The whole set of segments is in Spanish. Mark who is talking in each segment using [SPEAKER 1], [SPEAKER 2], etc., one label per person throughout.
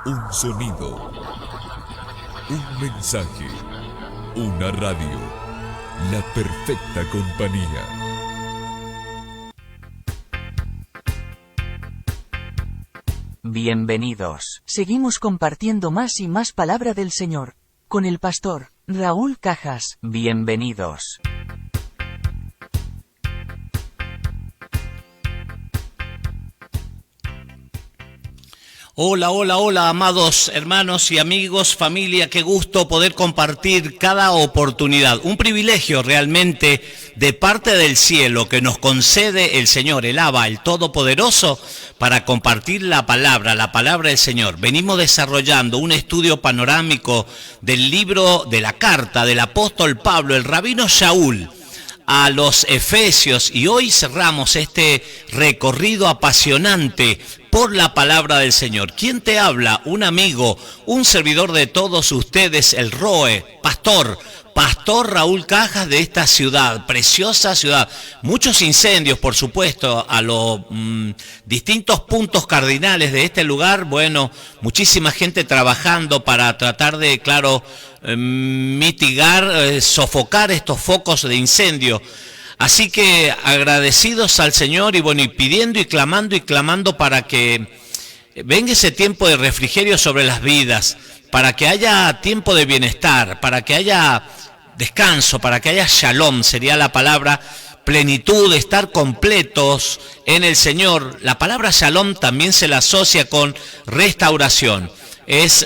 [SPEAKER 1] Un sonido, un mensaje, una radio, la perfecta compañía.
[SPEAKER 2] Bienvenidos. Seguimos compartiendo más y más palabra del Señor, con el pastor Raúl Cajas. Bienvenidos.
[SPEAKER 3] Hola, hola, hola, amados hermanos y amigos, familia, qué gusto poder compartir cada oportunidad. Un privilegio realmente de parte del cielo que nos concede el Señor, el Abba, el Todopoderoso, para compartir la palabra del Señor. Venimos desarrollando un estudio panorámico del libro de la carta del apóstol Pablo, el rabino Shaul, a los Efesios, y hoy cerramos este recorrido apasionante por la palabra del Señor. ¿Quién te habla? Un amigo, un servidor de todos ustedes, el Roe, pastor Raúl Cajas de esta ciudad, preciosa ciudad. Muchos incendios, por supuesto, a los distintos puntos cardinales de este lugar. Bueno, muchísima gente trabajando para tratar de, claro, mitigar, sofocar estos focos de incendio. Así que agradecidos al Señor y bueno, y pidiendo y clamando para que venga ese tiempo de refrigerio sobre las vidas, para que haya tiempo de bienestar, para que haya descanso, para que haya shalom, sería la palabra, plenitud, estar completos en el Señor. La palabra shalom también se la asocia con restauración. Es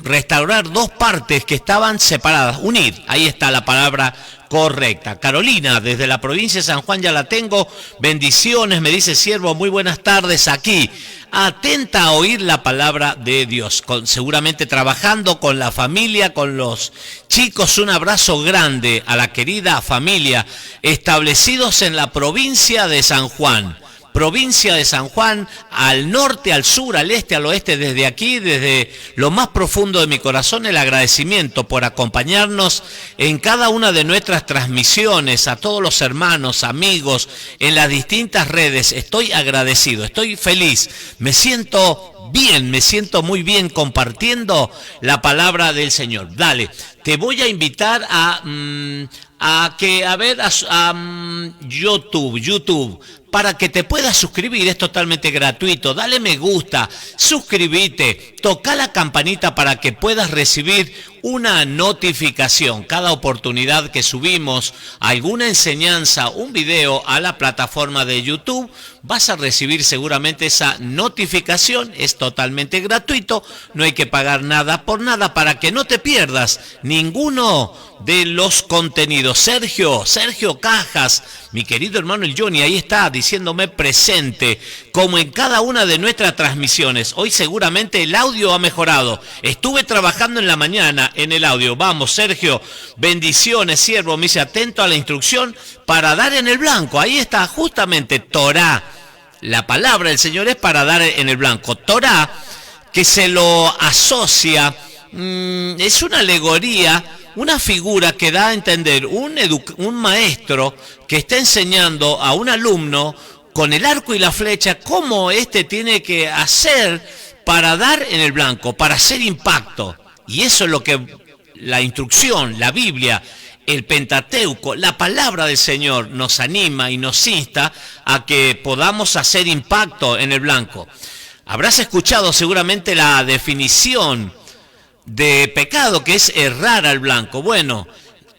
[SPEAKER 3] restaurar dos partes que estaban separadas, unir, ahí está la palabra correcta. Carolina, desde la provincia de San Juan ya la tengo, bendiciones, me dice siervo, muy buenas tardes aquí, atenta a oír la palabra de Dios, seguramente trabajando con la familia, con los chicos. Un abrazo grande a la querida familia, establecidos en la provincia de San Juan. Provincia de San Juan, al norte, al sur, al este, al oeste, desde aquí, desde lo más profundo de mi corazón, el agradecimiento por acompañarnos en cada una de nuestras transmisiones, a todos los hermanos, amigos, en las distintas redes. Estoy agradecido, estoy feliz, me siento bien, me siento muy bien compartiendo la palabra del Señor. Dale, te voy a invitar a YouTube, para que te puedas suscribir, es totalmente gratuito. Dale me gusta, suscríbete, toca la campanita para que puedas recibir una notificación. Cada oportunidad que subimos alguna enseñanza, un video a la plataforma de YouTube, vas a recibir seguramente esa notificación. Es totalmente gratuito, no hay que pagar nada por nada para que no te pierdas ninguno de los contenidos. Sergio Cajas, mi querido hermano el Johnny, ahí está diciéndome presente, como en cada una de nuestras transmisiones. Hoy seguramente el audio ha mejorado. Estuve trabajando en la mañana en el audio. Vamos, Sergio, bendiciones, siervo, me dice atento a la instrucción para dar en el blanco. Ahí está, justamente, Torá. La palabra del Señor es para dar en el blanco. Torá, que se lo asocia, es una alegoría, una figura que da a entender un maestro que está enseñando a un alumno con el arco y la flecha cómo tiene que hacer para dar en el blanco, para hacer impacto. Y eso es lo que la instrucción, la Biblia, el Pentateuco, la palabra del Señor nos anima y nos insta a que podamos hacer impacto en el blanco. Habrás escuchado seguramente la definición de pecado, que es errar al blanco. Bueno,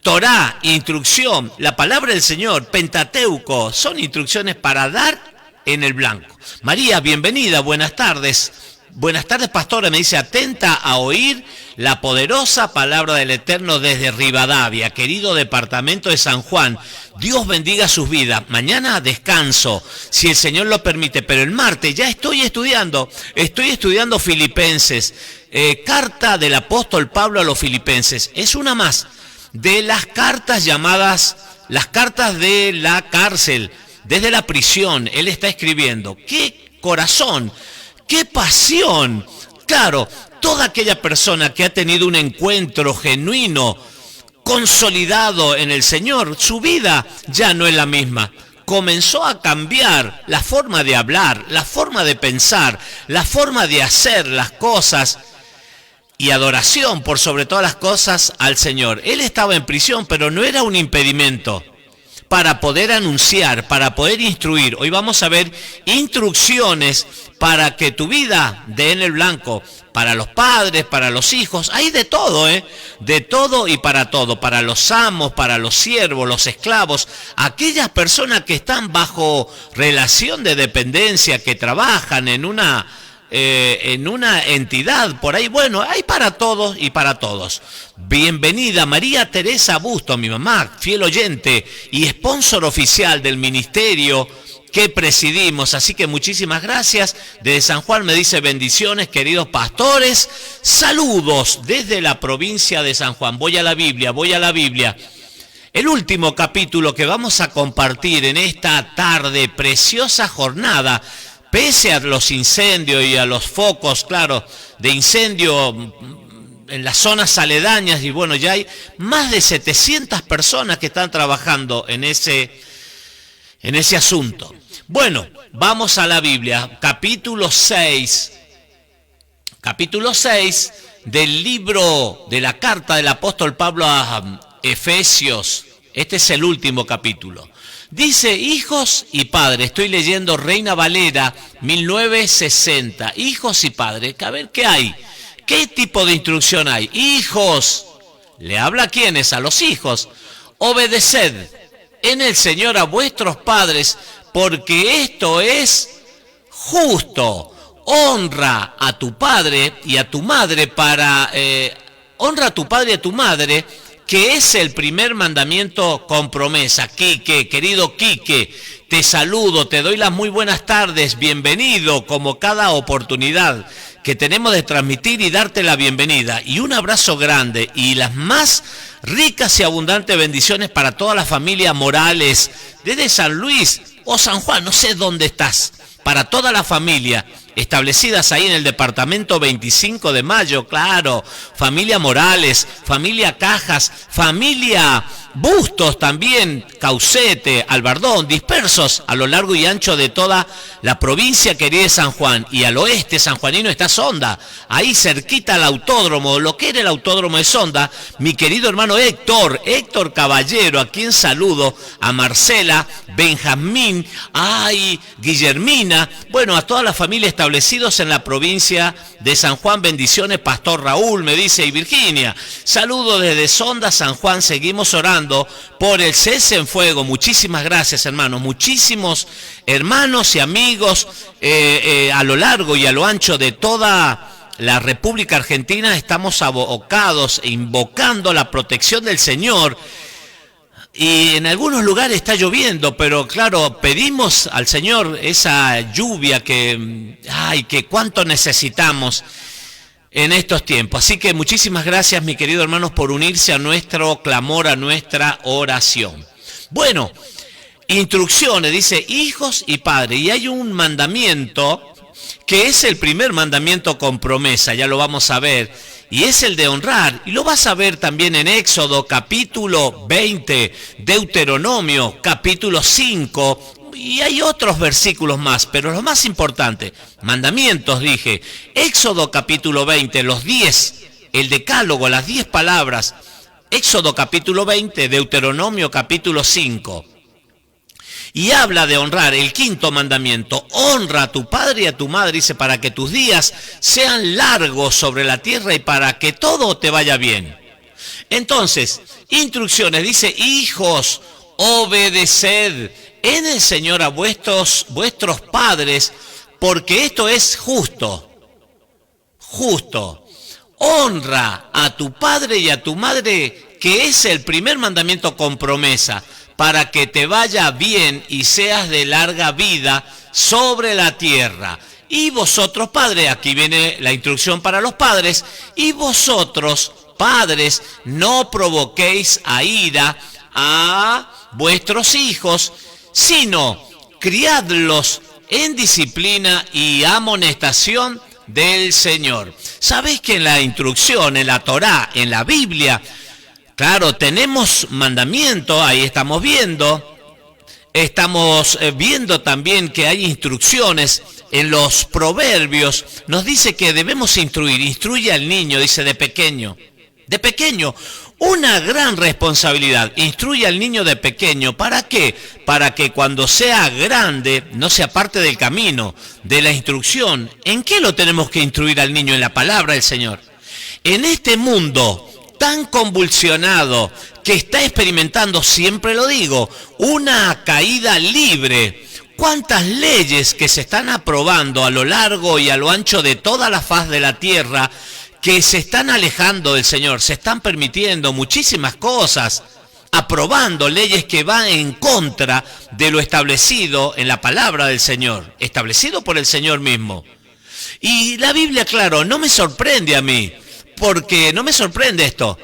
[SPEAKER 3] Torá, instrucción, la palabra del Señor, Pentateuco, son instrucciones para dar en el blanco. María, bienvenida, buenas tardes. Buenas tardes, pastora, me dice, atenta a oír la poderosa palabra del Eterno desde Rivadavia, querido departamento de San Juan. Dios bendiga sus vidas. Mañana descanso, si el Señor lo permite, pero el martes ya estoy estudiando Filipenses, carta del apóstol Pablo a los Filipenses. Es una más de las cartas llamadas, las cartas de la cárcel, desde la prisión. Él está escribiendo. ¡Qué corazón! ¡Qué pasión! Claro, toda aquella persona que ha tenido un encuentro genuino, consolidado en el Señor, su vida ya no es la misma. comenzó a cambiar la forma de hablar, la forma de pensar, la forma de hacer las cosas y adoración por sobre todas las cosas al Señor. Él estaba en prisión, pero no era un impedimento para poder anunciar, para poder instruir. Hoy vamos a ver instrucciones para que tu vida dé en el blanco, para los padres, para los hijos, hay de todo, de todo y para todo, para los amos, para los siervos, los esclavos, aquellas personas que están bajo relación de dependencia, que trabajan en una entidad por ahí. Bueno, hay para todos y para todos. Bienvenida María Teresa Busto, mi mamá, fiel oyente y sponsor oficial del ministerio que presidimos, así que muchísimas gracias. Desde San Juan me dice bendiciones, queridos pastores, saludos desde la provincia de San Juan. Voy a la Biblia. El último capítulo que vamos a compartir en esta tarde, preciosa jornada, pese a los incendios y a los focos, claro, de incendio en las zonas aledañas, y bueno, ya hay más de 700 personas que están trabajando en ese asunto. Bueno, vamos a la Biblia, capítulo 6 del libro de la carta del apóstol Pablo a Efesios. Este es el último capítulo. Dice, hijos y padres, estoy leyendo Reina Valera 1960, hijos y padres, a ver qué hay, qué tipo de instrucción hay. Hijos, ¿le habla a quiénes? A los hijos. Obedeced en el Señor a vuestros padres, porque esto es justo. Honra a tu padre y a tu madre honra a tu padre y a tu madre, que es el primer mandamiento con promesa. Quique, querido Quique, te saludo, te doy las muy buenas tardes, bienvenido, como cada oportunidad que tenemos de transmitir y darte la bienvenida. Y un abrazo grande y las más ricas y abundantes bendiciones para toda la familia Morales, desde San Luis o San Juan, no sé dónde estás, para toda la familia, establecidas ahí en el departamento 25 de Mayo, claro, familia Morales, familia Cajas, familia Bustos también, Caucete, Albardón, dispersos a lo largo y ancho de toda la provincia querida de San Juan, y al oeste sanjuanino está Sonda, ahí cerquita al autódromo, lo que era el autódromo de Sonda, mi querido hermano Héctor Caballero, a quien saludo, a Marcela, Benjamín, Guillermina, bueno, a toda la familia establecidos en la provincia de San Juan, bendiciones, Pastor Raúl, me dice, y Virginia, saludo desde Sonda, San Juan, seguimos orando por el cese en fuego. Muchísimas gracias, hermanos, muchísimos hermanos y amigos a lo largo y a lo ancho de toda la República Argentina estamos abocados e invocando la protección del Señor. Y en algunos lugares está lloviendo, pero claro, pedimos al Señor esa lluvia que cuánto necesitamos en estos tiempos. Así que muchísimas gracias, mis queridos hermanos, por unirse a nuestro clamor, a nuestra oración. Bueno, instrucciones, dice hijos y padres, y hay un mandamiento que es el primer mandamiento con promesa, ya lo vamos a ver, y es el de honrar, y lo vas a ver también en Éxodo capítulo 20, Deuteronomio capítulo 5, y hay otros versículos más, pero lo más importante, mandamientos dije, Éxodo capítulo 20, los 10, el decálogo, las 10 palabras, Éxodo capítulo 20, Deuteronomio capítulo 5. Y habla de honrar, el quinto mandamiento, honra a tu padre y a tu madre, dice, para que tus días sean largos sobre la tierra y para que todo te vaya bien. Entonces, instrucciones, dice, hijos, obedeced en el Señor a vuestros padres, porque esto es justo. Honra a tu padre y a tu madre, que es el primer mandamiento con promesa, para que te vaya bien y seas de larga vida sobre la tierra. Y vosotros, padres, aquí viene la instrucción para los padres, y vosotros, padres, no provoquéis a ira a vuestros hijos, sino criadlos en disciplina y amonestación del Señor. ¿Sabéis que en la instrucción, en la Torá, en la Biblia, claro, tenemos mandamiento, ahí estamos viendo, Estamos viendo también que hay instrucciones en los proverbios. Nos dice que debemos instruye al niño, dice de pequeño. De pequeño, una gran responsabilidad. Instruye al niño de pequeño. ¿Para qué? Para que cuando sea grande no se aparte del camino, de la instrucción. ¿En qué lo tenemos que instruir al niño? En la palabra del Señor. En este mundo tan convulsionado que está experimentando, siempre lo digo, una caída libre. ¿Cuántas leyes que se están aprobando a lo largo y a lo ancho de toda la faz de la tierra que se están alejando del Señor? Se están permitiendo muchísimas cosas, aprobando leyes que van en contra de lo establecido en la palabra del Señor, establecido por el Señor mismo. Y la Biblia, claro, no me sorprende a mí, porque no me sorprende esto,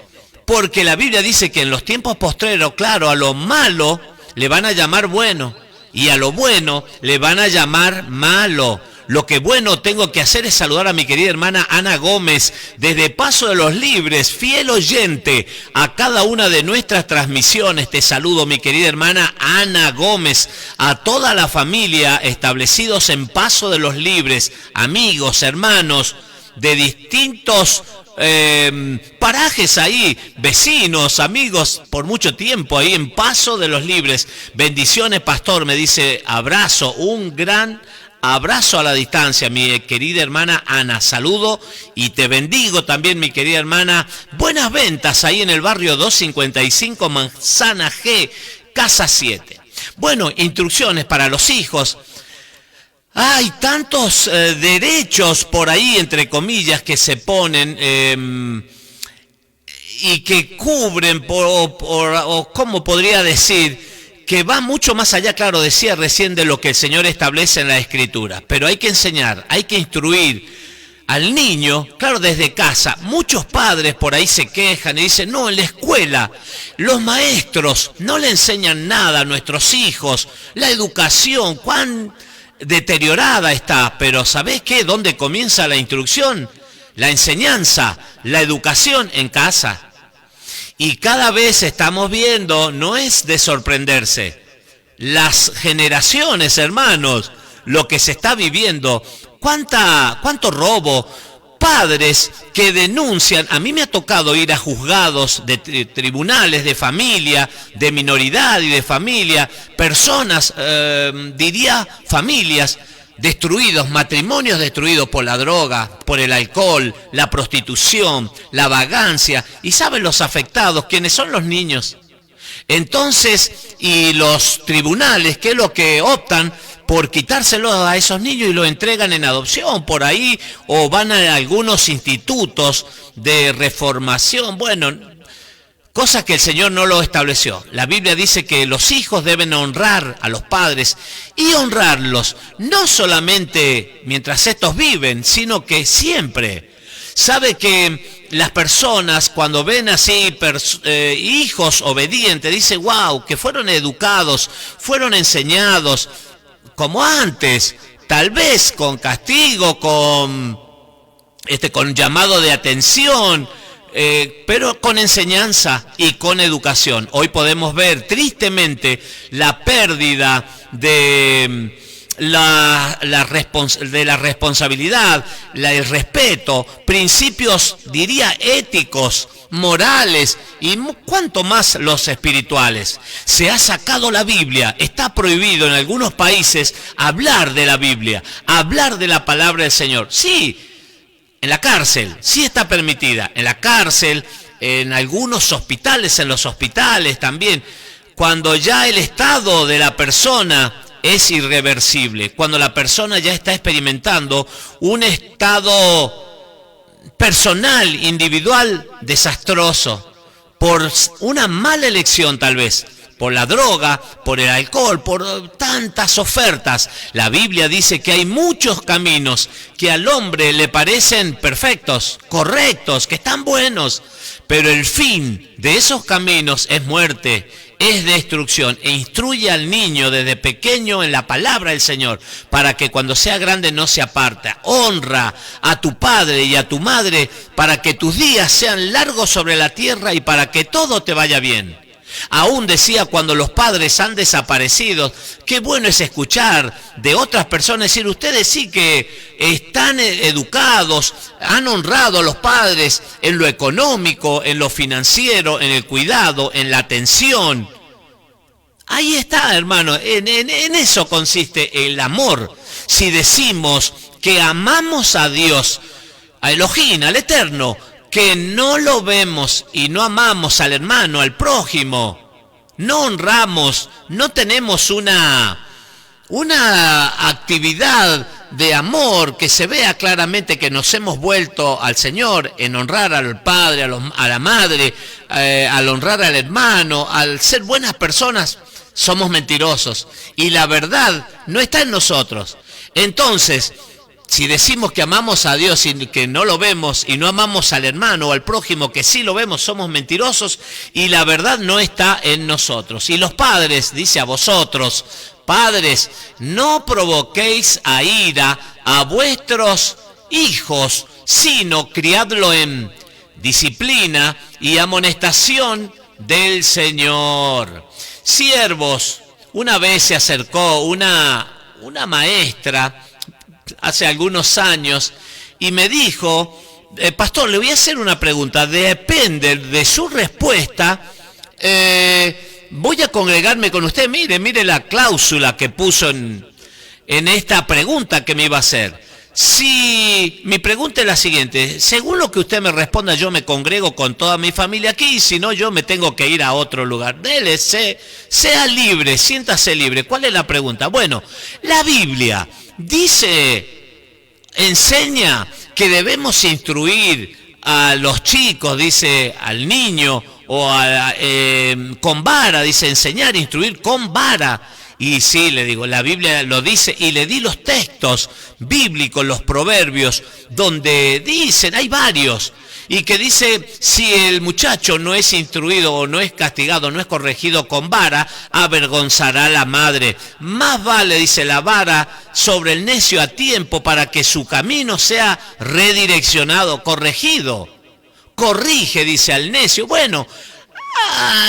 [SPEAKER 3] porque la Biblia dice que en los tiempos postreros, claro, a lo malo le van a llamar bueno y a lo bueno le van a llamar malo. Lo que bueno tengo que hacer es saludar a mi querida hermana Ana Gómez desde Paso de los Libres, fiel oyente a cada una de nuestras transmisiones. Te saludo, mi querida hermana Ana Gómez, a toda la familia establecidos en Paso de los Libres, amigos, hermanos de distintos parajes ahí, vecinos, amigos, por mucho tiempo ahí en Paso de los Libres. Bendiciones, pastor, me dice, abrazo, un gran abrazo a la distancia, mi querida hermana Ana, saludo y te bendigo también, mi querida hermana. Buenas ventas ahí en el barrio 255, Manzana G, Casa 7. Bueno, instrucciones para los hijos. Hay tantos derechos por ahí, entre comillas, que se ponen y que cubren, o ¿cómo podría decir? Que va mucho más allá, claro, decía recién, de lo que el Señor establece en la Escritura. Pero hay que enseñar, hay que instruir al niño, claro, desde casa. Muchos padres por ahí se quejan y dicen, no, en la escuela los maestros no le enseñan nada a nuestros hijos. La educación, cuán deteriorada está. Pero ¿sabés qué? ¿Dónde comienza la instrucción? La enseñanza, la educación en casa. Y cada vez estamos viendo, no es de sorprenderse, las generaciones, hermanos, lo que se está viviendo, cuánto robo, padres que denuncian. A mí me ha tocado ir a juzgados de tribunales de familia, de minoridad y de familia, personas, diría familias destruidos, matrimonios destruidos por la droga, por el alcohol, la prostitución, la vagancia. ¿Y saben los afectados quiénes son? Los niños. Entonces, y los tribunales, ¿qué es lo que optan? Por quitárselo a esos niños y lo entregan en adopción por ahí, o van a algunos institutos de reformación. Bueno, cosa que el Señor no lo estableció. La Biblia dice que los hijos deben honrar a los padres y honrarlos no solamente mientras estos viven, sino que siempre. Sabe que las personas cuando ven así hijos obedientes, dicen, wow, que fueron educados, fueron enseñados como antes, tal vez con castigo, con llamado de atención, pero con enseñanza y con educación. Hoy podemos ver tristemente la pérdida de la responsabilidad, el respeto, principios, diría, éticos, morales y cuanto más los espirituales. Se ha sacado la Biblia, está prohibido en algunos países hablar de la Biblia, hablar de la palabra del Señor. Sí, en la cárcel, sí está permitida, en la cárcel, en algunos hospitales, en los hospitales también, cuando ya el estado de la persona es irreversible, cuando la persona ya está experimentando un estado personal, individual, desastroso, por una mala elección tal vez, por la droga, por el alcohol, por tantas ofertas. La Biblia dice que hay muchos caminos que al hombre le parecen perfectos, correctos, que están buenos, pero el fin de esos caminos es muerte, es destrucción. E instruye al niño desde pequeño en la palabra del Señor, para que cuando sea grande no se aparte. Honra a tu padre y a tu madre, para que tus días sean largos sobre la tierra y para que todo te vaya bien. Aún decía, cuando los padres han desaparecido, qué bueno es escuchar de otras personas decir, ustedes sí que están educados, han honrado a los padres en lo económico, en lo financiero, en el cuidado, en la atención. Ahí está, hermano, en eso consiste el amor. Si decimos que amamos a Dios, a Elohim, al Eterno, que no lo vemos y no amamos al hermano, al prójimo, no honramos, no tenemos una actividad de amor que se vea claramente que nos hemos vuelto al Señor en honrar al padre, a la madre, al honrar al hermano, al ser buenas personas, somos mentirosos y la verdad no está en nosotros. Entonces, si decimos que amamos a Dios y que no lo vemos y no amamos al hermano o al prójimo que sí lo vemos, somos mentirosos y la verdad no está en nosotros. Y los padres, dice a vosotros, padres, no provoquéis a ira a vuestros hijos, sino criadlo en disciplina y amonestación del Señor. Siervos, una vez se acercó una maestra hace algunos años y me dijo, pastor, le voy a hacer una pregunta, depende de su respuesta, voy a congregarme con usted. Mire la cláusula que puso en esta pregunta que me iba a hacer. Si mi pregunta es la siguiente, según lo que usted me responda, yo me congrego con toda mi familia aquí, y si no, yo me tengo que ir a otro lugar. Dele, sea libre, siéntase libre. ¿Cuál es la pregunta? Bueno, la Biblia enseña que debemos instruir a los chicos, dice, al niño, o con vara, dice, enseñar, instruir con vara. Y sí, le digo, la Biblia lo dice y le di los textos bíblicos, los proverbios, donde dicen, hay varios, y que dice, si el muchacho no es instruido o no es castigado, no es corregido con vara, avergonzará a la madre. Más vale, dice, la vara sobre el necio a tiempo para que su camino sea redireccionado, corregido. Corrige, dice, al necio. Bueno,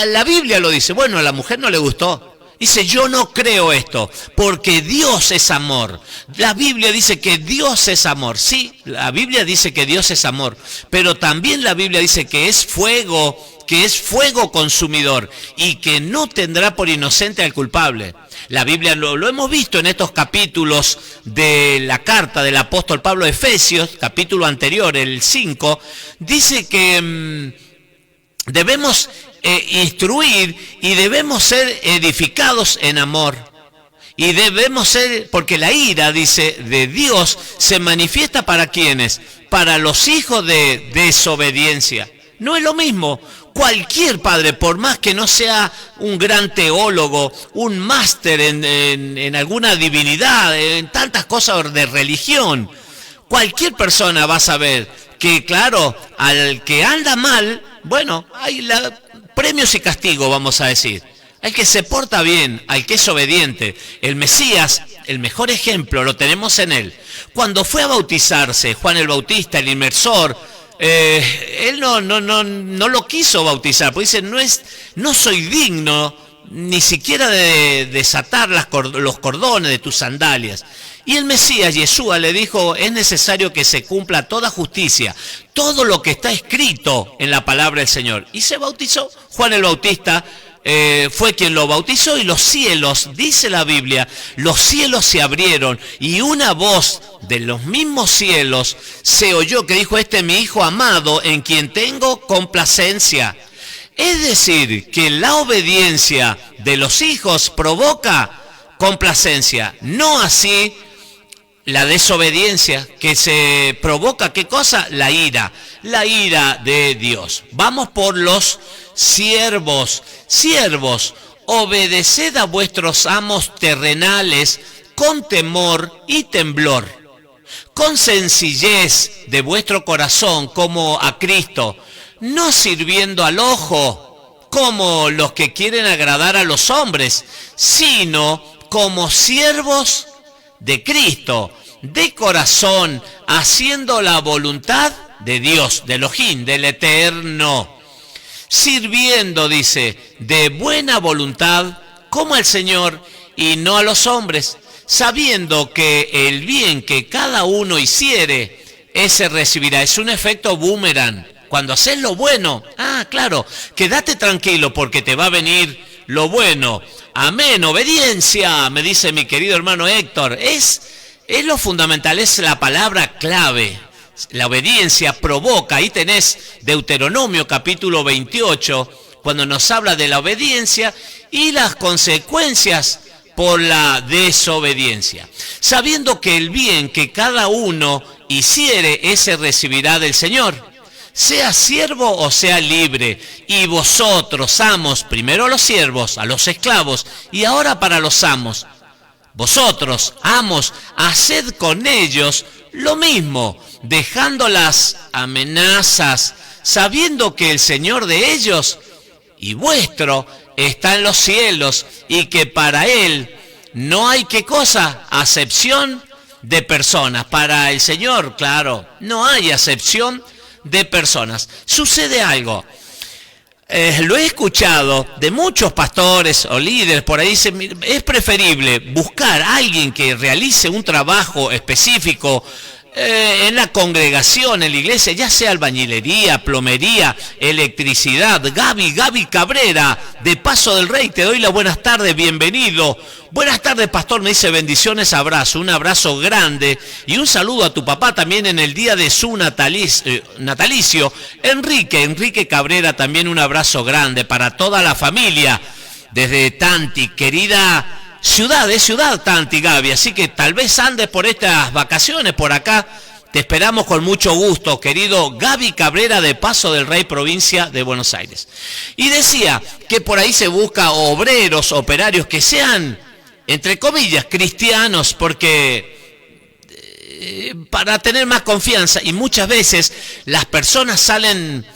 [SPEAKER 3] la Biblia lo dice. Bueno, a la mujer no le gustó. Dice, yo no creo esto, porque Dios es amor. La Biblia dice que Dios es amor. Sí, la Biblia dice que Dios es amor, pero también la Biblia dice que es fuego consumidor y que no tendrá por inocente al culpable. La Biblia lo hemos visto en estos capítulos de la carta del apóstol Pablo a Efesios, capítulo anterior, el 5, dice que debemos instruir y debemos ser edificados en amor. Y debemos ser, porque la ira, dice, de Dios se manifiesta para ¿quiénes? Para los hijos de desobediencia. No es lo mismo. Cualquier padre, por más que no sea un gran teólogo, un máster en alguna divinidad, en tantas cosas de religión, cualquier persona va a saber que, claro, al que anda mal, bueno, hay premios y castigos, vamos a decir. Al que se porta bien, al que es obediente. El Mesías, el mejor ejemplo, lo tenemos en él. Cuando fue a bautizarse, Juan el Bautista, el inmersor, él no lo quiso bautizar, porque dice, no soy digno ni siquiera de desatar los cordones de tus sandalias. Y el Mesías, Yeshua, le dijo, es necesario que se cumpla toda justicia, todo lo que está escrito en la palabra del Señor. Y se bautizó. Juan el Bautista fue quien lo bautizó, y los cielos, dice la Biblia, los cielos se abrieron y una voz de los mismos cielos se oyó que dijo, este es mi Hijo amado en quien tengo complacencia. Es decir, que la obediencia de los hijos provoca complacencia, no así la desobediencia, que se provoca, ¿qué cosa? La ira de Dios. Vamos por los siervos. Siervos, obedeced a vuestros amos terrenales con temor y temblor, con sencillez de vuestro corazón como a Cristo, no sirviendo al ojo como los que quieren agradar a los hombres, sino como siervos de Cristo, de corazón, haciendo la voluntad de Dios, de Elohim, del Eterno. sirviendo, dice, de buena voluntad como al Señor y no a los hombres, sabiendo que el bien que cada uno hiciere, ese recibirá. Es un efecto boomerang. Cuando haces lo bueno, claro, quédate tranquilo porque te va a venir lo bueno. Amén, obediencia, me dice mi querido hermano Héctor. Es lo fundamental, es la palabra clave. La obediencia provoca, ahí tenés Deuteronomio capítulo 28, cuando nos habla de la obediencia y las consecuencias por la desobediencia. Sabiendo que el bien que cada uno hiciere, ese recibirá del Señor. Sea siervo o sea libre, y vosotros, amos, primero a los siervos, a los esclavos, y ahora para los amos. Vosotros, amos, haced con ellos lo mismo, dejando las amenazas, sabiendo que el Señor de ellos y vuestro está en los cielos, y que para Él no hay qué cosa, acepción de personas. Para el Señor, claro, no hay acepción de personas. Sucede algo. Lo he escuchado de muchos pastores o líderes por ahí. Es preferible buscar a alguien que realice un trabajo específico en la congregación, en la iglesia, ya sea albañilería, plomería, electricidad. Gaby Cabrera, de Paso del Rey, te doy las buenas tardes, bienvenido. Buenas tardes, pastor, me dice bendiciones, abrazo, un abrazo grande y un saludo a tu papá también en el día de su natalicio. Enrique Cabrera, también un abrazo grande para toda la familia desde Tanti, querida ciudad, es ciudad Tanti, Gaby, así que tal vez andes por estas vacaciones por acá. Te esperamos con mucho gusto, querido Gaby Cabrera, de Paso del Rey, provincia de Buenos Aires. Y decía que por ahí se busca obreros, operarios que sean, entre comillas, cristianos, porque para tener más confianza, y muchas veces las personas salen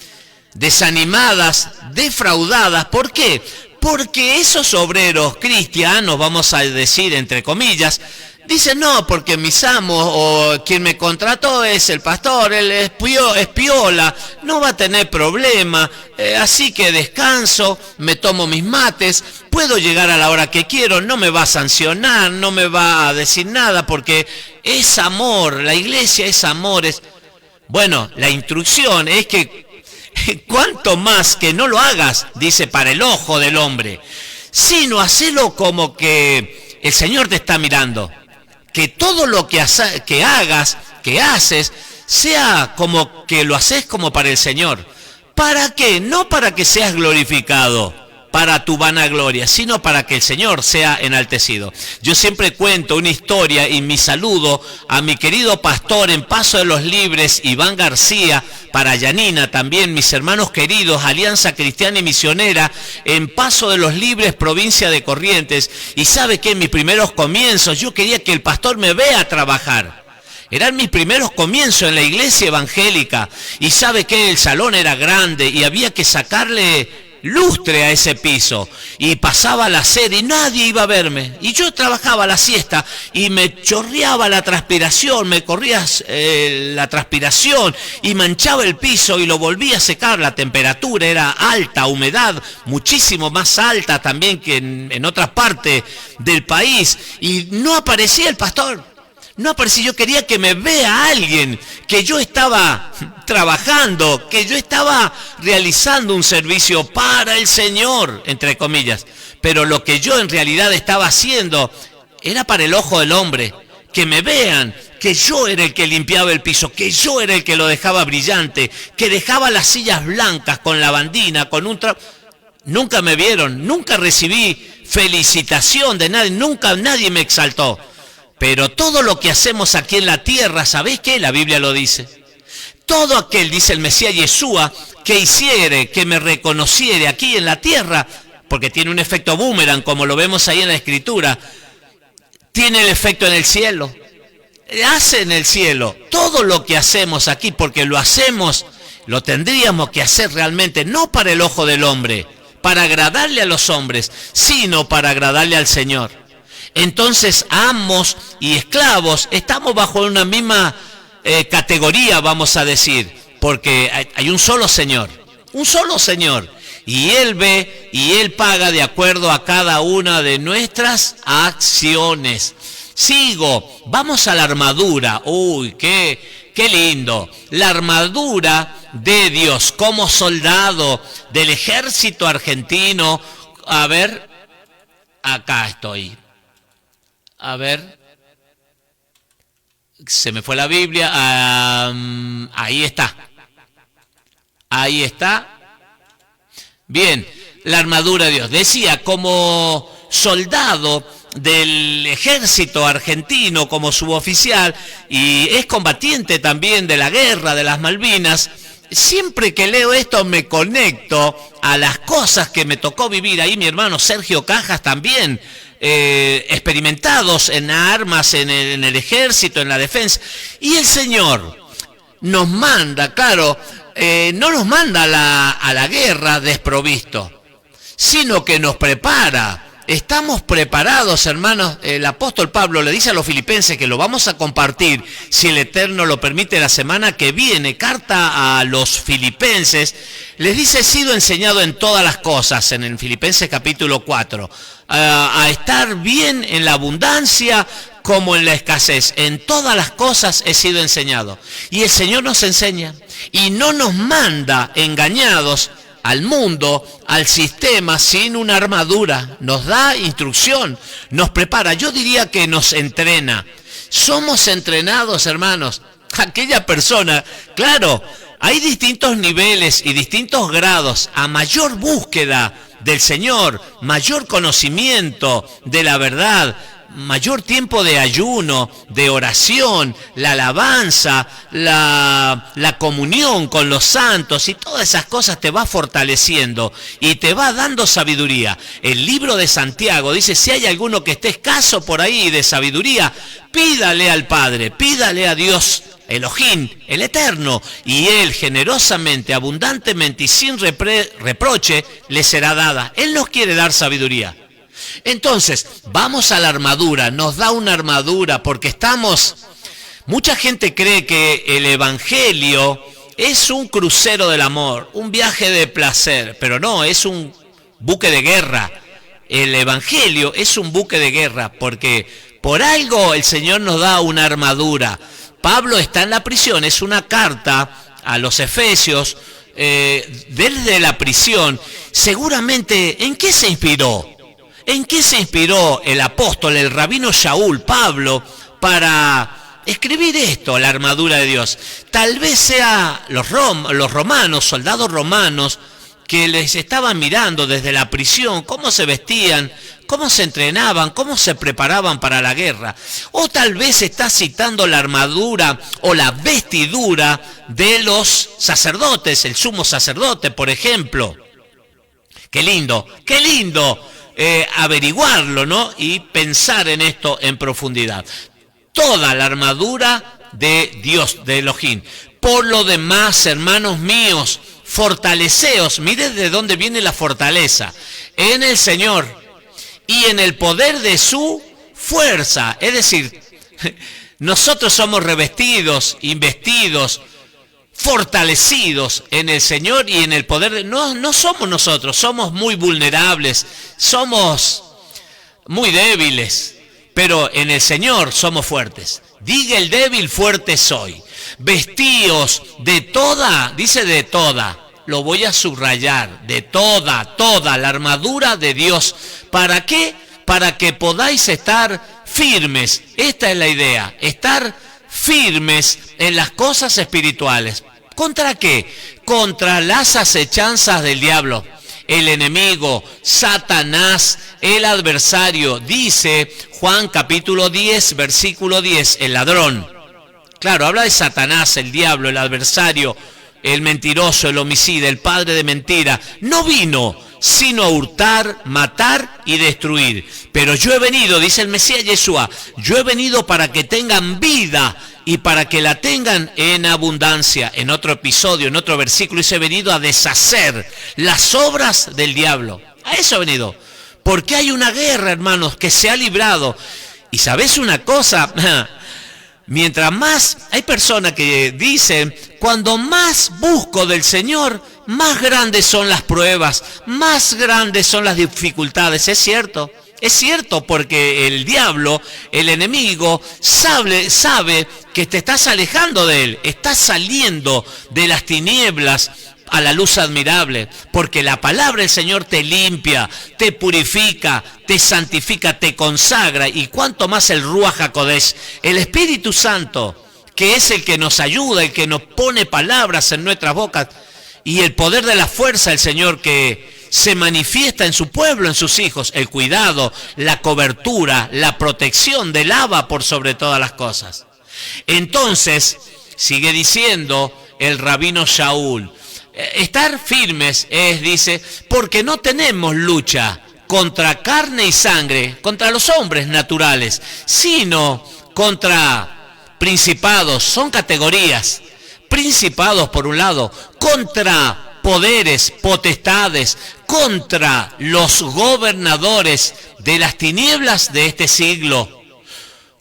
[SPEAKER 3] desanimadas, defraudadas. ¿Por qué? Porque esos obreros cristianos, vamos a decir entre comillas, dicen no, porque mis amos o quien me contrató es el pastor, él es piola, no va a tener problema, así que descanso, me tomo mis mates, puedo llegar a la hora que quiero, no me va a sancionar, no me va a decir nada, porque es amor, la iglesia es amor. Bueno, la instrucción es que cuanto más que no lo hagas, dice, para el ojo del hombre, sino hacelo como que el Señor te está mirando. Que todo lo que hagas, que haces, sea como que lo haces como para el Señor. ¿Para qué? No para que seas glorificado, para tu vanagloria, sino para que el Señor sea enaltecido. Yo siempre cuento una historia y mi saludo a mi querido pastor en Paso de los Libres, Iván García, para Yanina también, mis hermanos queridos, Alianza Cristiana y Misionera, en Paso de los Libres, provincia de Corrientes. Y sabe que en mis primeros comienzos yo quería que el pastor me vea trabajar. Eran mis primeros comienzos en la iglesia evangélica. Y sabe que el salón era grande y había que sacarle lustre a ese piso, y pasaba la sed y nadie iba a verme, y yo trabajaba la siesta y me chorreaba la transpiración, me corría la transpiración y manchaba el piso y lo volvía a secar. La temperatura era alta, humedad muchísimo más alta también que en otras partes del país, y no aparecía el pastor. No aparecí, yo quería que me vea alguien, que yo estaba trabajando, que yo estaba realizando un servicio para el Señor, entre comillas. Pero lo que yo en realidad estaba haciendo era para el ojo del hombre, que me vean, que yo era el que limpiaba el piso, que yo era el que lo dejaba brillante, que dejaba las sillas blancas con lavandina, con un Nunca me vieron, nunca recibí felicitación de nadie, nunca nadie me exaltó. Pero todo lo que hacemos aquí en la tierra, ¿sabéis qué? La Biblia lo dice. Todo aquel, dice el Mesías Yeshua, que hiciere, que me reconociere aquí en la tierra, porque tiene un efecto boomerang, como lo vemos ahí en la Escritura, tiene el efecto en el cielo. Hace en el cielo todo lo que hacemos aquí, porque lo hacemos, lo tendríamos que hacer realmente, no para el ojo del hombre, para agradarle a los hombres, sino para agradarle al Señor. Entonces, amos y esclavos estamos bajo una misma categoría, vamos a decir, porque hay un solo Señor, Y Él ve y Él paga de acuerdo a cada una de nuestras acciones. Sigo, vamos a la armadura. Uy, qué lindo. La armadura de Dios como soldado del ejército argentino. A ver, acá estoy. A ver, se me fue la Biblia. Ahí está. Ahí está. Bien, la armadura de Dios. Decía, como soldado del ejército argentino, como suboficial, y es combatiente también de la guerra de las Malvinas. Siempre que leo esto me conecto a las cosas que me tocó vivir ahí mi hermano Sergio Cajas también, experimentados en armas, en el ejército, en la defensa. Y el Señor nos manda, claro, no nos manda a la guerra desprovisto, sino que nos prepara. Estamos preparados, hermanos. El apóstol Pablo le dice a los filipenses que lo vamos a compartir, si el Eterno lo permite, la semana que viene. Carta a los filipenses. Les dice, he sido enseñado en todas las cosas, en el Filipenses capítulo 4, a estar bien en la abundancia como en la escasez. En todas las cosas he sido enseñado. Y el Señor nos enseña y no nos manda engañados al mundo, al sistema, sin una armadura. Nos da instrucción, nos prepara. Yo diría que nos entrena. Somos entrenados, hermanos. Aquella persona, claro, hay distintos niveles y distintos grados. A mayor búsqueda del Señor, mayor conocimiento de la verdad, mayor tiempo de ayuno, de oración, la alabanza, la comunión con los santos y todas esas cosas te va fortaleciendo y te va dando sabiduría. El libro de Santiago dice, si hay alguno que esté escaso por ahí de sabiduría, pídale al Padre, pídale a Dios, Elohim, el Eterno, y Él generosamente, abundantemente y sin reproche le será dada. Él nos quiere dar sabiduría. Entonces, vamos a la armadura, nos da una armadura porque mucha gente cree que el Evangelio es un crucero del amor, un viaje de placer, pero no, es un buque de guerra. El Evangelio es un buque de guerra porque por algo el Señor nos da una armadura. Pablo está en la prisión, es una carta a los Efesios, desde la prisión. Seguramente, ¿en qué se inspiró? ¿En qué se inspiró el apóstol, el rabino Shaul, Pablo, para escribir esto, la armadura de Dios? Tal vez sea los romanos, soldados romanos, que les estaban mirando desde la prisión, cómo se vestían, cómo se entrenaban, cómo se preparaban para la guerra. O tal vez está citando la armadura o la vestidura de los sacerdotes, el sumo sacerdote, por ejemplo. Qué lindo, qué lindo. Averiguarlo, ¿no? Y pensar en esto en profundidad. Toda la armadura de Dios, de Elohim. Por lo demás, hermanos míos, fortaleceos. Miren de dónde viene la fortaleza. En el Señor y en el poder de su fuerza. Es decir, nosotros somos revestidos, investidos, fortalecidos en el Señor y en el poder de... No somos nosotros, somos muy vulnerables, somos muy débiles, pero en el Señor somos fuertes. Diga el débil, fuerte soy. Vestíos de toda, dice de toda, lo voy a subrayar, de toda la armadura de Dios. ¿Para qué? Para que podáis estar firmes. Esta es la idea, estar firmes en las cosas espirituales. ¿Contra qué? Contra las acechanzas del diablo, el enemigo, Satanás, el adversario. Dice Juan capítulo 10, versículo 10, el ladrón. Claro, habla de Satanás, el diablo, el adversario, el mentiroso, el homicida, el padre de mentira. No vino sino a hurtar, matar y destruir. Pero yo he venido, dice el Mesías Yeshua, yo he venido para que tengan vida y para que la tengan en abundancia. En otro episodio, en otro versículo, dice, he venido a deshacer las obras del diablo. A eso he venido. Porque hay una guerra, hermanos, que se ha librado. Y ¿sabes una cosa? Mientras más, hay personas que dicen, cuando más busco del Señor, más grandes son las pruebas, más grandes son las dificultades. Es cierto, porque el diablo, el enemigo, sabe que te estás alejando de él, estás saliendo de las tinieblas a la luz admirable, porque la palabra del Señor te limpia, te purifica, te santifica, te consagra, y cuanto más el Ruach HaKodesh, el Espíritu Santo, que es el que nos ayuda, el que nos pone palabras en nuestras bocas, y el poder de la fuerza del Señor que se manifiesta en su pueblo, en sus hijos, el cuidado, la cobertura, la protección del Abba por sobre todas las cosas. Entonces, sigue diciendo el rabino Shaul, estar firmes dice, porque no tenemos lucha contra carne y sangre, contra los hombres naturales, sino contra principados, son categorías, principados por un lado, contra poderes, potestades, contra los gobernadores de las tinieblas de este siglo,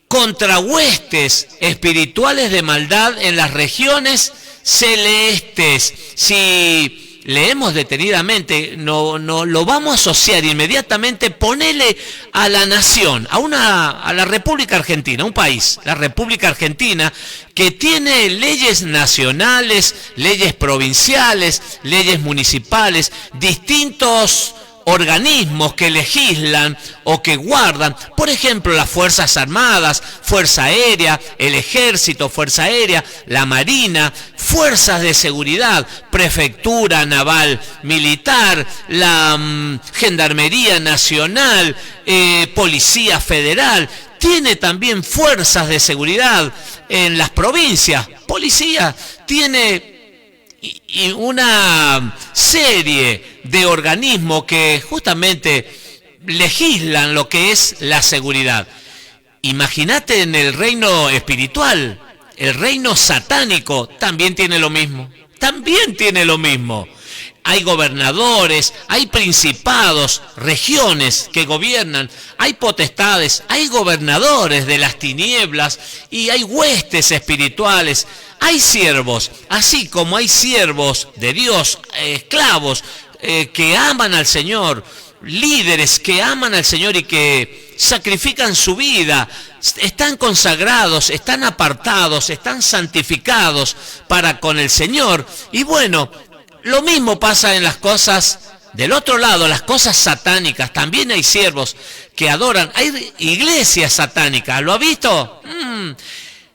[SPEAKER 3] contra huestes espirituales de maldad en las regiones celestes. Si leemos detenidamente, no lo vamos a asociar inmediatamente, ponele a la nación, a la República Argentina, un país, la República Argentina, que tiene leyes nacionales, leyes provinciales, leyes municipales, distintos organismos que legislan o que guardan, por ejemplo, las Fuerzas Armadas, Fuerza Aérea, el Ejército, Fuerza Aérea, la Marina, Fuerzas de Seguridad, Prefectura Naval Militar, la Gendarmería Nacional, Policía Federal, tiene también fuerzas de seguridad en las provincias, policía, tiene y una serie de organismos que justamente legislan lo que es la seguridad. Imagínate en el reino espiritual, el reino satánico también tiene lo mismo. Hay gobernadores, hay principados, regiones que gobiernan, hay potestades, hay gobernadores de las tinieblas y hay huestes espirituales, hay siervos, así como hay siervos de Dios, esclavos que aman al Señor, líderes que aman al Señor y que sacrifican su vida, están consagrados, están apartados, están santificados para con el Señor. Y bueno, lo mismo pasa en las cosas del otro lado, las cosas satánicas. También hay siervos que adoran, hay iglesias satánicas, ¿lo ha visto?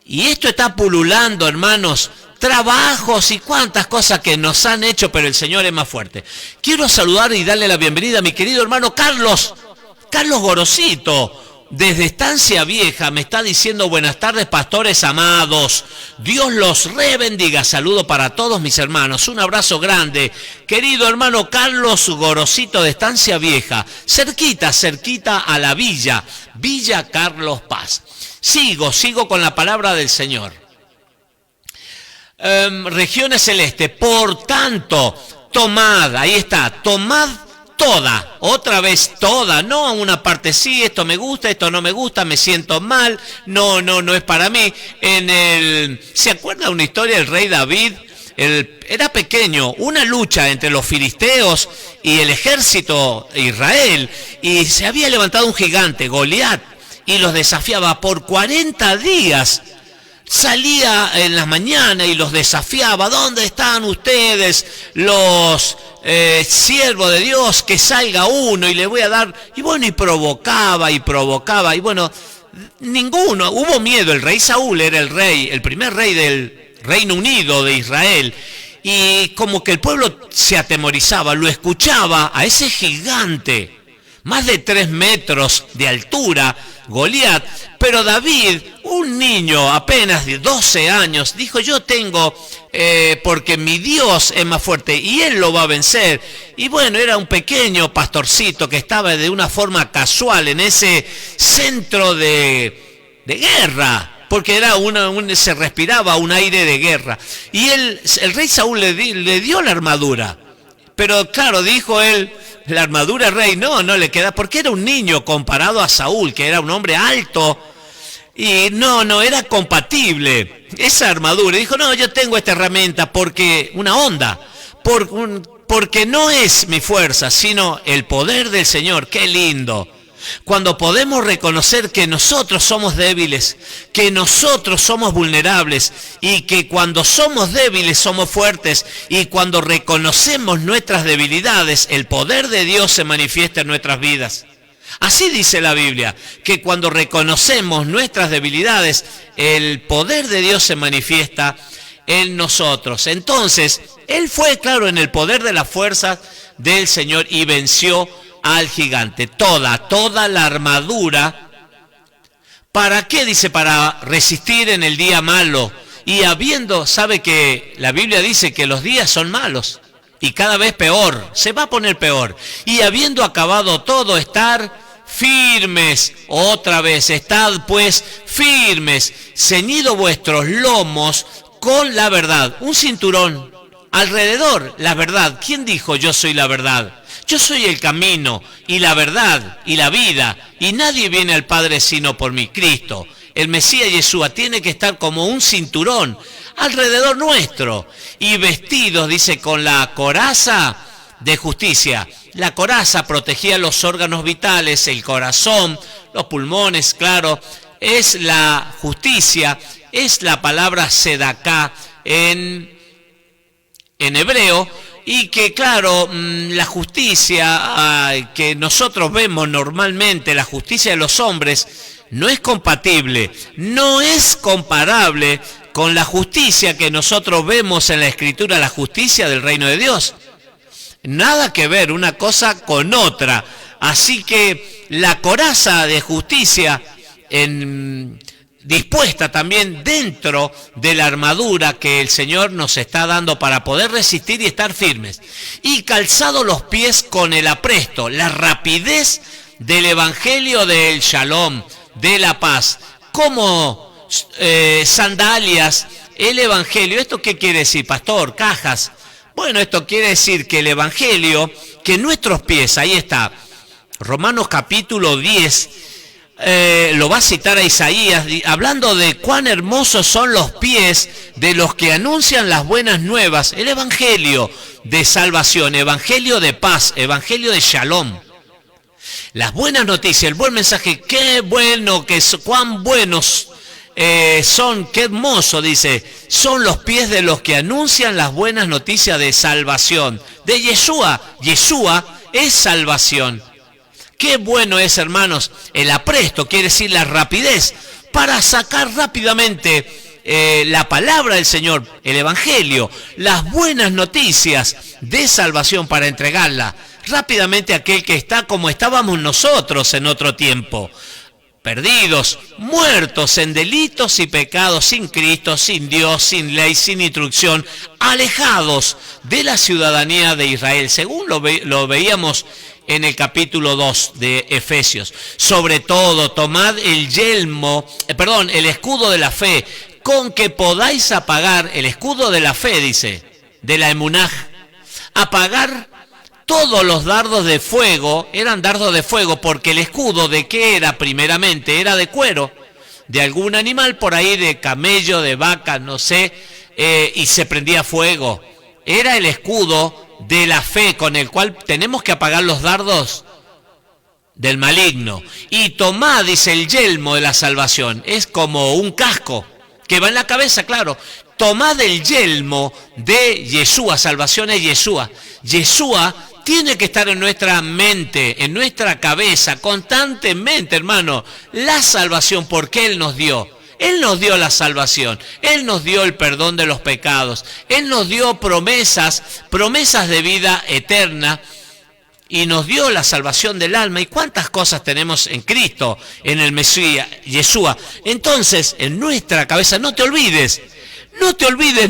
[SPEAKER 3] Y esto está pululando, hermanos, trabajos y cuantas cosas que nos han hecho, pero el Señor es más fuerte. Quiero saludar y darle la bienvenida a mi querido hermano Carlos Gorosito, desde Estancia Vieja, me está diciendo buenas tardes, pastores amados, Dios los bendiga. Saludo para todos mis hermanos, un abrazo grande, querido hermano Carlos Gorosito de Estancia Vieja, cerquita a la Villa Carlos Paz. Sigo con la palabra del Señor. Regiones celestes, por tanto, tomad, ahí está, tomad toda, otra vez toda, no una parte sí, esto me gusta, esto no me gusta, me siento mal, no es para mí. ¿Se acuerda una historia del rey David? Era pequeño, una lucha entre los filisteos y el ejército de Israel, y se había levantado un gigante, Goliat, y los desafiaba por 40 días. Salía en las mañanas y los desafiaba. ¿Dónde están ustedes, los siervos de Dios? Que salga uno y le voy a dar. Y bueno, y provocaba. Y bueno, ninguno. Hubo miedo. El rey Saúl era el primer rey del Reino Unido de Israel. Y como que el pueblo se atemorizaba, lo escuchaba a ese gigante, más de 3 metros de altura, Goliat. Pero David, un niño apenas de 12 años, dijo: yo tengo, porque mi Dios es más fuerte y Él lo va a vencer. Y bueno, era un pequeño pastorcito que estaba de una forma casual en ese centro de guerra, porque era se respiraba un aire de guerra. Y el rey Saúl le dio la armadura. Pero claro, dijo él, la armadura rey no le queda, porque era un niño comparado a Saúl, que era un hombre alto. Y no era compatible esa armadura. Dijo, no, yo tengo esta herramienta porque porque no es mi fuerza, sino el poder del Señor. ¡Qué lindo! Cuando podemos reconocer que nosotros somos débiles, que nosotros somos vulnerables y que cuando somos débiles somos fuertes, y cuando reconocemos nuestras debilidades, el poder de Dios se manifiesta en nuestras vidas. Así dice la Biblia, que cuando reconocemos nuestras debilidades, el poder de Dios se manifiesta en nosotros. Entonces, él fue, claro, en el poder de la fuerza del Señor y venció al gigante. Toda la armadura. ¿Para qué? Dice, para resistir en el día malo. Y sabe que la Biblia dice que los días son malos y cada vez peor, se va a poner peor. Y habiendo acabado todo, estar firmes. Otra vez, estad pues firmes, ceñido vuestros lomos con la verdad. Un cinturón alrededor, la verdad. ¿Quién dijo yo soy la verdad? Yo soy el camino y la verdad y la vida, y nadie viene al Padre sino por mí. Cristo, el Mesías Yeshua, tiene que estar como un cinturón alrededor nuestro, y vestidos, dice, con la coraza de justicia. La coraza protegía los órganos vitales, el corazón, los pulmones, claro. Es la justicia, es la palabra sedaká en hebreo. Y que, claro, la justicia que nosotros vemos normalmente, la justicia de los hombres, no es compatible, no es comparable con la justicia que nosotros vemos en la Escritura, la justicia del reino de Dios. Nada que ver una cosa con otra. Así que la coraza de justicia dispuesta también dentro de la armadura que el Señor nos está dando para poder resistir y estar firmes. Y calzado los pies con el apresto, la rapidez del evangelio del Shalom, de la paz, como sandalias, el evangelio. ¿Esto qué quiere decir, pastor? Cajas. Bueno, esto quiere decir que el evangelio, que nuestros pies, ahí está, Romanos capítulo 10, lo va a citar a Isaías, hablando de cuán hermosos son los pies de los que anuncian las buenas nuevas, el evangelio de salvación, evangelio de paz, evangelio de Shalom. Las buenas noticias, el buen mensaje, qué bueno, cuán buenos son, qué hermoso, dice, son los pies de los que anuncian las buenas noticias de salvación, de Yeshua. Yeshua es salvación. Qué bueno es, hermanos, el apresto, quiere decir la rapidez, para sacar rápidamente la palabra del Señor, el evangelio, las buenas noticias de salvación, para entregarla rápidamente a aquel que está como estábamos nosotros en otro tiempo, perdidos, muertos en delitos y pecados, sin Cristo, sin Dios, sin ley, sin instrucción, alejados de la ciudadanía de Israel, según lo veíamos en el capítulo 2 de Efesios. Sobre todo, tomad el escudo de la fe, con que podáis apagar, el escudo de la fe, dice, de la emunaj, apagar todos los dardos de fuego. Eran dardos de fuego porque el escudo, ¿de qué era primeramente? Era de cuero, de algún animal por ahí, de camello, de vaca, no sé, y se prendía fuego. Era el escudo de la fe con el cual tenemos que apagar los dardos del maligno. Y tomad, dice, el yelmo de la salvación. Es como un casco que va en la cabeza, claro. Tomad el yelmo de Yeshua, salvación es Yeshua. Yeshua tiene que estar en nuestra mente, en nuestra cabeza, constantemente, hermano. La salvación, porque Él nos dio. Él nos dio la salvación, Él nos dio el perdón de los pecados, Él nos dio promesas de vida eterna, y nos dio la salvación del alma. ¿Y cuántas cosas tenemos en Cristo, en el Mesías, Yeshua? Entonces, en nuestra cabeza, no te olvides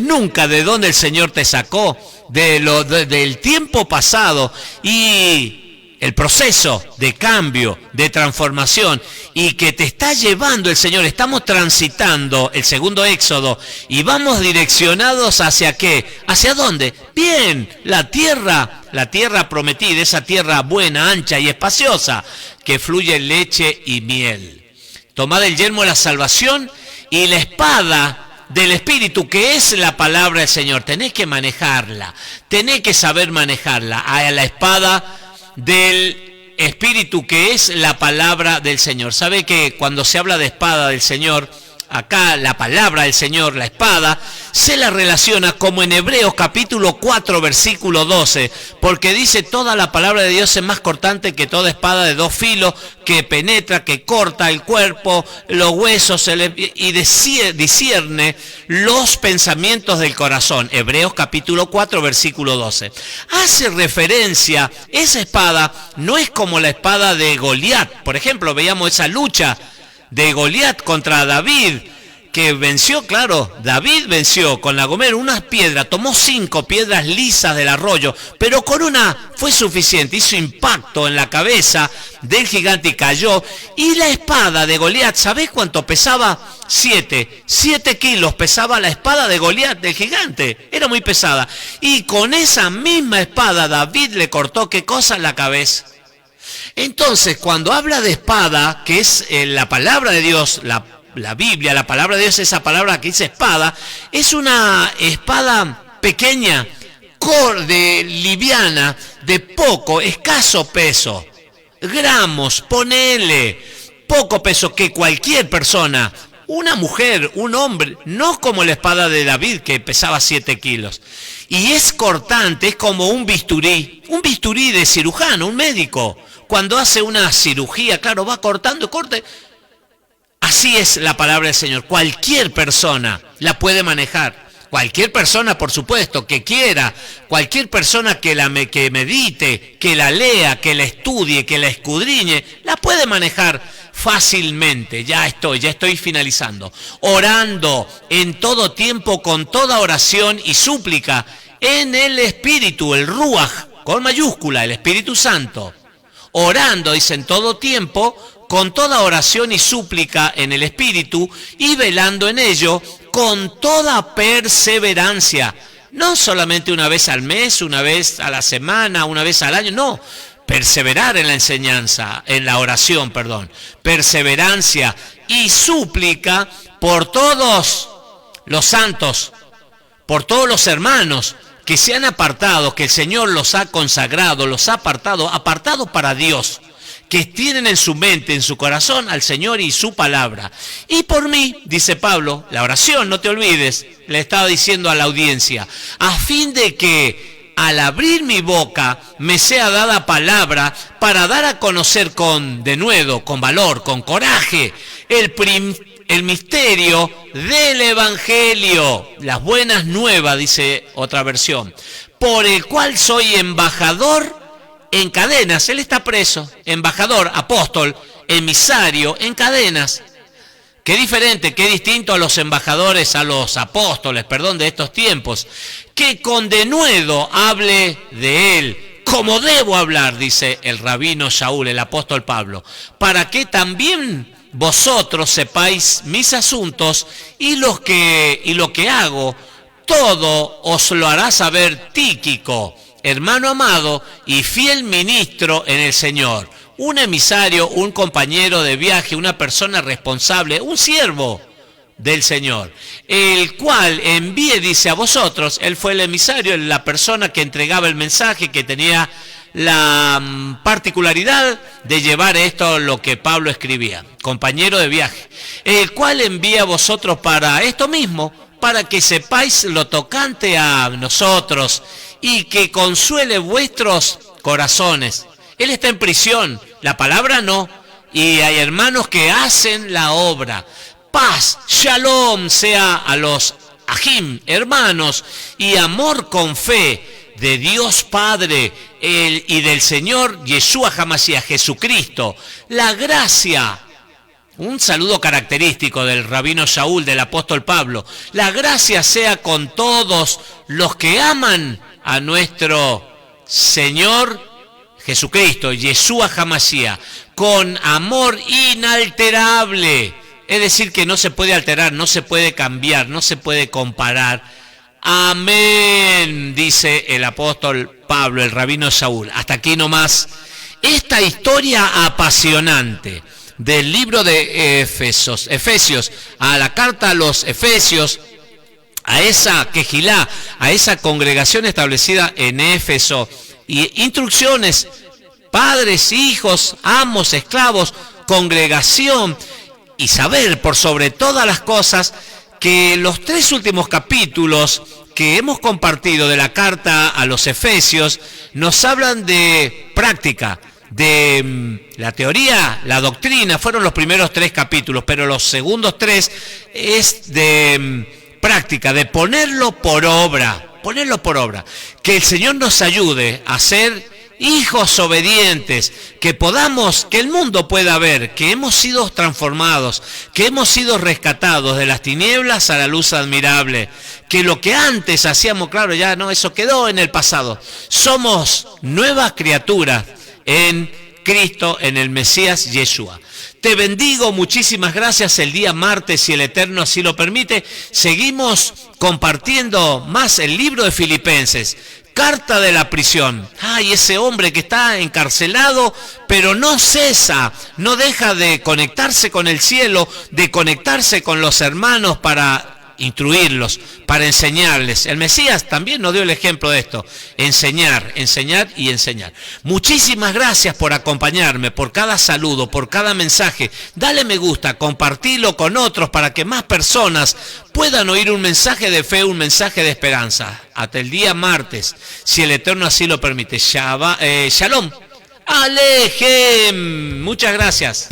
[SPEAKER 3] nunca de dónde el Señor te sacó, del tiempo pasado, y el proceso de cambio, de transformación, y que te está llevando el Señor. Estamos transitando el segundo éxodo y vamos direccionados ¿hacia qué? ¿Hacia dónde? Bien, la tierra prometida, esa tierra buena, ancha y espaciosa, que fluye leche y miel. Tomad el yelmo de la salvación y la espada del Espíritu, que es la palabra del Señor. Tenés que manejarla, tenés que saber manejarla. A la espada del Espíritu, que es la palabra del Señor. ¿Sabe que cuando se habla de espada del Señor, acá la palabra del Señor, la espada, se la relaciona como en Hebreos capítulo 4, versículo 12, porque dice: toda la palabra de Dios es más cortante que toda espada de dos filos, que penetra, que corta el cuerpo, los huesos, y discierne los pensamientos del corazón. Hebreos capítulo 4, versículo 12. Hace referencia, esa espada no es como la espada de Goliat. Por ejemplo, veíamos esa lucha de Goliat contra David, que venció, claro, David venció con la Gomer unas piedras, tomó 5 piedras lisas del arroyo, pero con una fue suficiente, hizo impacto en la cabeza del gigante y cayó. Y la espada de Goliat, ¿sabés cuánto pesaba? 7 kilos pesaba la espada de Goliat, del gigante, era muy pesada. Y con esa misma espada David le cortó, ¿qué cosa? La cabeza. Entonces, cuando habla de espada, que es la palabra de Dios, la Biblia, la palabra de Dios, esa palabra que dice espada, es una espada pequeña, liviana, de poco, escaso peso, gramos, ponele, poco peso, que cualquier persona, una mujer, un hombre, no como la espada de David que pesaba 7 kilos. Y es cortante, es como un bisturí de cirujano, un médico. Cuando hace una cirugía, claro, va cortando, corte. Así es la palabra del Señor. Cualquier persona la puede manejar. Cualquier persona, por supuesto, que quiera. Cualquier persona que medite, que la lea, que la estudie, que la escudriñe, la puede manejar fácilmente. Ya estoy finalizando. Orando en todo tiempo, con toda oración y súplica, en el Espíritu, el Ruaj, con mayúscula, el Espíritu Santo. Orando, dice, en todo tiempo, con toda oración y súplica en el Espíritu, y velando en ello con toda perseverancia. No solamente una vez al mes, una vez a la semana, una vez al año, no. Perseverar en la enseñanza, en la oración, perdón. Perseverancia y súplica por todos los santos, por todos los hermanos que se han apartado, que el Señor los ha consagrado, los ha apartado para Dios, que tienen en su mente, en su corazón al Señor y su palabra. Y por mí, dice Pablo, la oración, no te olvides, le estaba diciendo a la audiencia, a fin de que al abrir mi boca me sea dada palabra para dar a conocer con denuedo, con valor, con coraje, el misterio del Evangelio, las buenas nuevas, dice otra versión, por el cual soy embajador en cadenas. Él está preso, embajador, apóstol, emisario, en cadenas. Qué diferente, qué distinto a los embajadores, a los apóstoles, de estos tiempos. Que con denuedo hable de él, como debo hablar, dice el rabino Shaul, el apóstol Pablo, para que también vosotros sepáis mis asuntos y lo que hago, todo os lo hará saber Tíquico, hermano amado y fiel ministro en el Señor, un emisario, un compañero de viaje, una persona responsable, un siervo del Señor, el cual envíe, dice, a vosotros. Él fue el emisario, la persona que entregaba el mensaje, que tenía la particularidad de llevar esto, lo que Pablo escribía, compañero de viaje, el cual envía a vosotros para esto mismo, para que sepáis lo tocante a nosotros y que consuele vuestros corazones. Él está en prisión, la palabra no, y hay hermanos que hacen la obra. Paz, shalom sea a los ajim, hermanos, y amor con fe de Dios Padre y del Señor Yeshua HaMashiach, Jesucristo. La gracia, un saludo característico del rabino Shaul, del apóstol Pablo. La gracia sea con todos los que aman a nuestro Señor Jesucristo, Yeshua HaMashiach, con amor inalterable. Es decir, que no se puede alterar, no se puede cambiar, no se puede comparar. Amén, dice el apóstol Pablo, el rabino Shaul. Hasta aquí nomás. Esta historia apasionante del libro de Efesios, a la carta a los Efesios, a esa quejilá, a esa congregación establecida en Éfeso, y instrucciones, padres, hijos, amos, esclavos, congregación, y saber por sobre todas las cosas que los 3 últimos capítulos que hemos compartido de la carta a los Efesios nos hablan de práctica, de la teoría, la doctrina. Fueron los primeros 3 capítulos, pero los segundos 3 es de práctica, de ponerlo por obra, que el Señor nos ayude a ser hijos obedientes, que el mundo pueda ver que hemos sido transformados, que hemos sido rescatados de las tinieblas a la luz admirable, que lo que antes hacíamos, claro, ya no, eso quedó en el pasado. Somos nuevas criaturas en Cristo, en el Mesías Yeshua. Te bendigo, muchísimas gracias. El día martes, si el Eterno así lo permite, seguimos compartiendo más el libro de Filipenses. Carta de la prisión. Ay, ese hombre que está encarcelado, pero no cesa, no deja de conectarse con el cielo, de conectarse con los hermanos para instruirlos, para enseñarles. El Mesías también nos dio el ejemplo de esto: enseñar, enseñar y enseñar. Muchísimas gracias por acompañarme, por cada saludo, por cada mensaje. Dale me gusta, compartilo con otros para que más personas puedan oír un mensaje de fe, un mensaje de esperanza. Hasta el día martes, si el Eterno así lo permite. Shalom. Alejem. Muchas gracias.